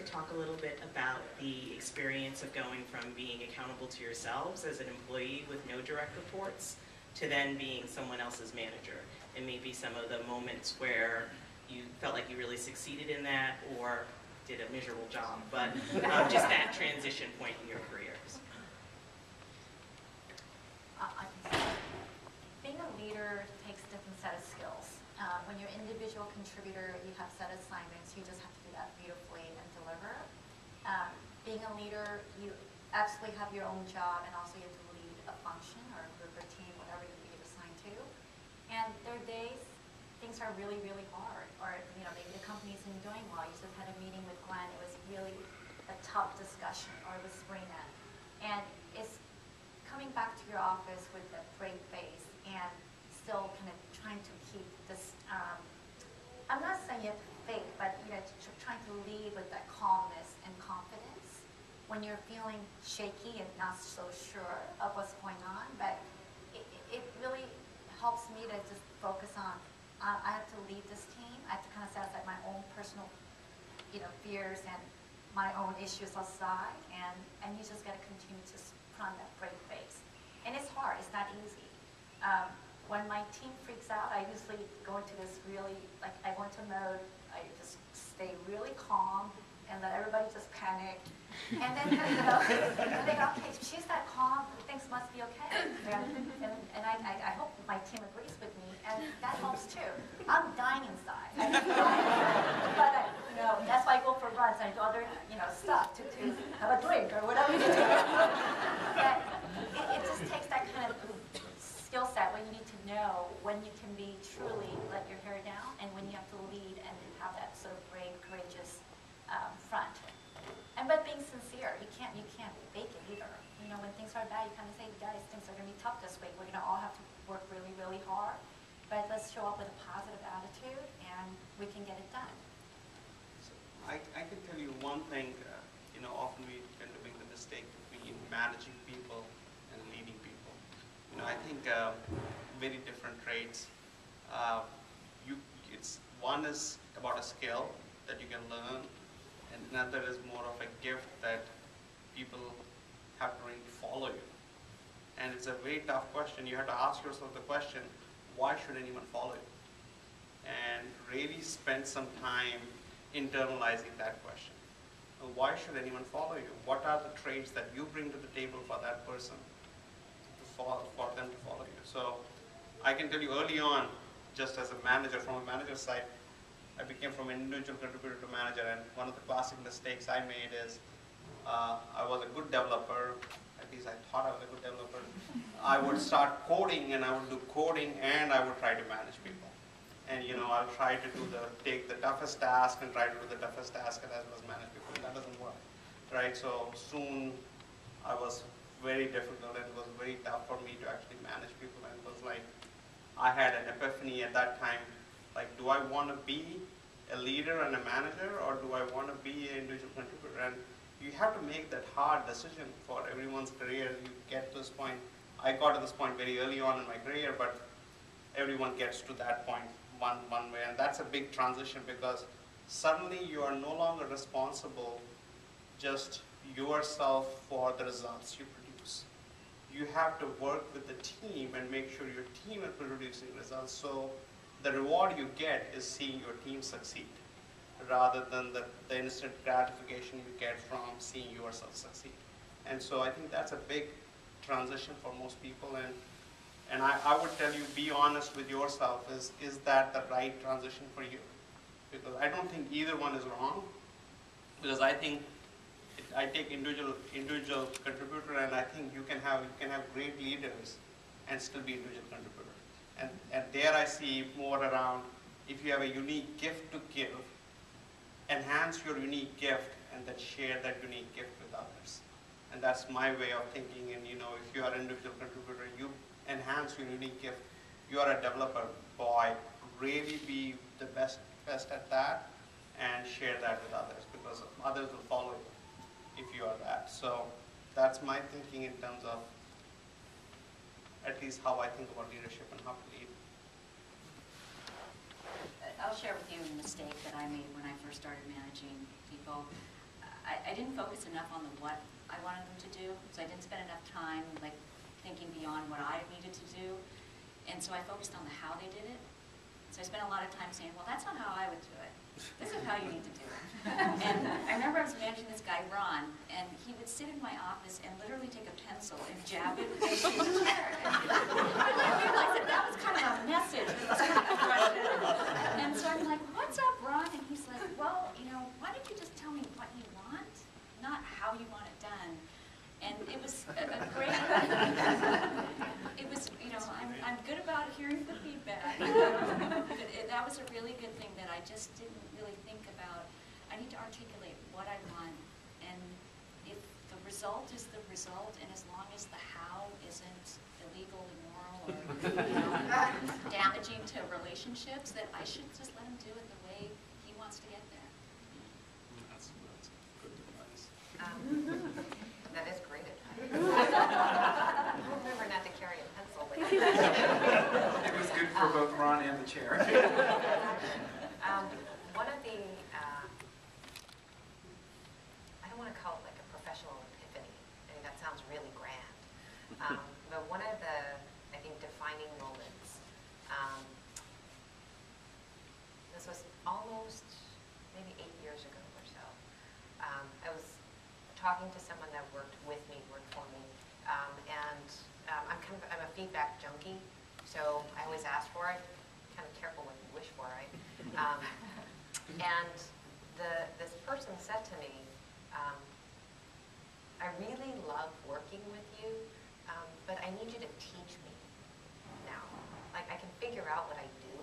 to talk a little bit about the experience of going from being accountable to yourselves as an employee with no direct reports to then being someone else's manager, and maybe some of the moments where you felt like you really succeeded in that or did a miserable job, but just that transition point in your careers. I can say, being a leader takes a different set of skills. When you're an individual contributor, you have set assignments. You just have to do that beautifully and deliver. Being a leader, you absolutely have your own job, and also you have to lead a function or a group or team, whatever you're assigned to. And there are days things are really, really hard, or maybe the company isn't doing well. You just had a meeting with Glenn. It was really a tough discussion, or it was spring end, and it's coming back to your office with a brave face and still kind of trying to keep this. I'm not saying you have to fake, but trying to lead with that calmness and confidence when you're feeling shaky and not so sure of what's going on. But it really helps me to just focus on. I have to lead this team. I have to kind of set aside my own personal, fears and my own issues aside, and you just got to continue to put on that brave face. And it's hard. It's not easy. When my team freaks out, I usually go into this really, I go into mode. I just stay really calm and let everybody just panic. And then, and they go, okay, she's that calm, things must be okay. And I hope my team agrees with me, and that helps too. I'm dying inside. But that's why I go for runs and I do other, stuff to have a drink or whatever you do. But it just takes that kind of skill set where you need to know when you can be truly let your hair down and when you have to lead and have that sort of brave, courageous front. But being sincere, you can't fake it either. When things are bad, you kind of say, guys, things are going to be tough this week. We're going to all have to work really, really hard. But let's show up with a positive attitude, and we can get it done. So I can tell you one thing. Often we tend to make the mistake between managing people and leading people. I think very different traits. One is about a skill that you can learn, and another is more of a gift that people have to really follow you. And it's a very tough question. You have to ask yourself the question, why should anyone follow you? And really spend some time internalizing that question. Why should anyone follow you? What are the traits that you bring to the table for that person for them to follow you? So I can tell you early on, just as a manager, from a manager side, I became from an individual contributor to manager, and one of the classic mistakes I made is I was a good developer, at least I thought I was a good developer. I would start coding, and I would do coding, and I would try to manage people. And I'll try to take the toughest task and try to do the toughest task and as well as manage people. That doesn't work, right? So soon I was very difficult, and it was very tough for me to actually manage people. And it was like I had an epiphany at that time. Like, do I want to be a leader and a manager, or do I want to be an individual contributor? And you have to make that hard decision for everyone's career. You get to this point. I got to this point very early on in my career, but everyone gets to that point one way, and that's a big transition because suddenly you are no longer responsible just yourself for the results you produce. You have to work with the team and make sure your team is producing results. So the reward you get is seeing your team succeed rather than the instant gratification you get from seeing yourself succeed. And so I think that's a big transition for most people. And I would tell you, be honest with yourself. Is that the right transition for you? Because I don't think either one is wrong. Because I think I take individual contributor, and I think you can have great leaders and still be individual contributor. And there I see more around, if you have a unique gift to give, enhance your unique gift and then share that unique gift with others. And that's my way of thinking. And if you are an individual contributor, you enhance your unique gift. You are a developer, boy, really be the best at that and share that with others, because others will follow you if you are that. So that's my thinking in terms of at least how I think about leadership and how to lead. I'll share with you a mistake that I made when I first started managing people. I didn't focus enough on the what I wanted them to do, so I didn't spend enough time like thinking beyond what I needed to do. And so I focused on the how they did it. So I spent a lot of time saying, well, that's not how I would do it. This is how you need to do it. And I remember I was managing this guy, Ron, and he would sit in my office and literally take a pencil and jab it into the chair. And I realized that that was kind of a message that was kind of Russian. And so I'm like, what's up, Ron? And he's like, well, you know, why don't you just tell me what you want, not how you want it done. And it was a great, it was, you know, I'm good about hearing the feedback. But that was a really good thing that I just didn't really think about. I need to articulate what I want, and if the result is the result, and as long as the how isn't illegal, immoral, or you know, damaging to relationships, that I should just let him do it the way he wants to get there. That's good advice. That is great advice. I'll remember not to carry a pencil with me. It was good for both Ron and the chair. One of the, I don't want to call it like a professional epiphany. I mean, that sounds really grand. But one of the, I think, defining moments, this was almost maybe 8 years ago or so. I was talking to someone that worked for me, and I'm a feedback junkie, so I always ask for it. Kind of careful what you wish for, right? And this person said to me, I really love working with you, but I need you to teach me now. Like, I can figure out what I do,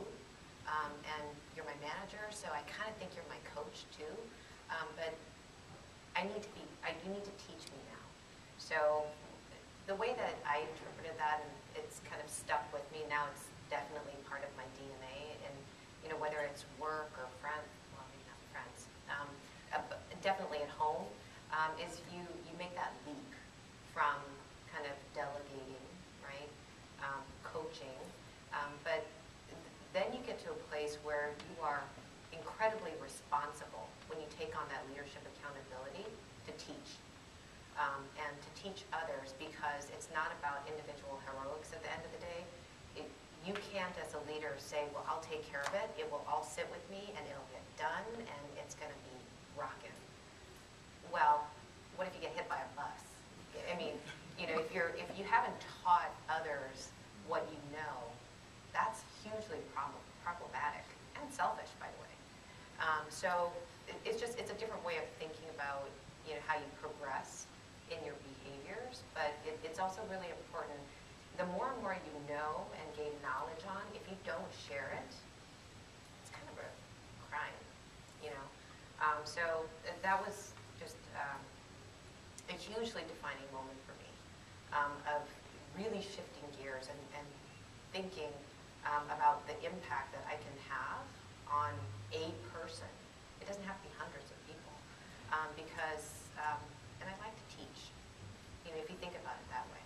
and you're my manager, so I kind of think you're my coach too, but you need to teach me now. So the way that I interpreted that, and it's kind of stuck with me now, it's definitely part of my DNA, and you know, whether it's work or friends, well, maybe not friends, definitely at home, is you make that leap from kind of delegating, right, coaching, but then you get to a place where you are incredibly responsible when you take on that leadership accountability to teach. And to teach others, because it's not about individual heroics at the end of the day. You can't, as a leader, say, well, I'll take care of it, it will all sit with me, and it'll get done, and it's going to be rocking. Well, what if you get hit by a bus? I mean, you know, if you haven't taught others what you know, that's hugely problematic and selfish, by the way. So it's a different way of thinking about, you know, how you progress in your behaviors, but it's also really important. The more and more you know and gain knowledge on, if you don't share it, it's kind of a crime, you know. So that was just a hugely defining moment for me, of really shifting gears and thinking about the impact that I can have on a person. It doesn't have to be hundreds of people, because, and I like to teach, you know, if you think about it that way.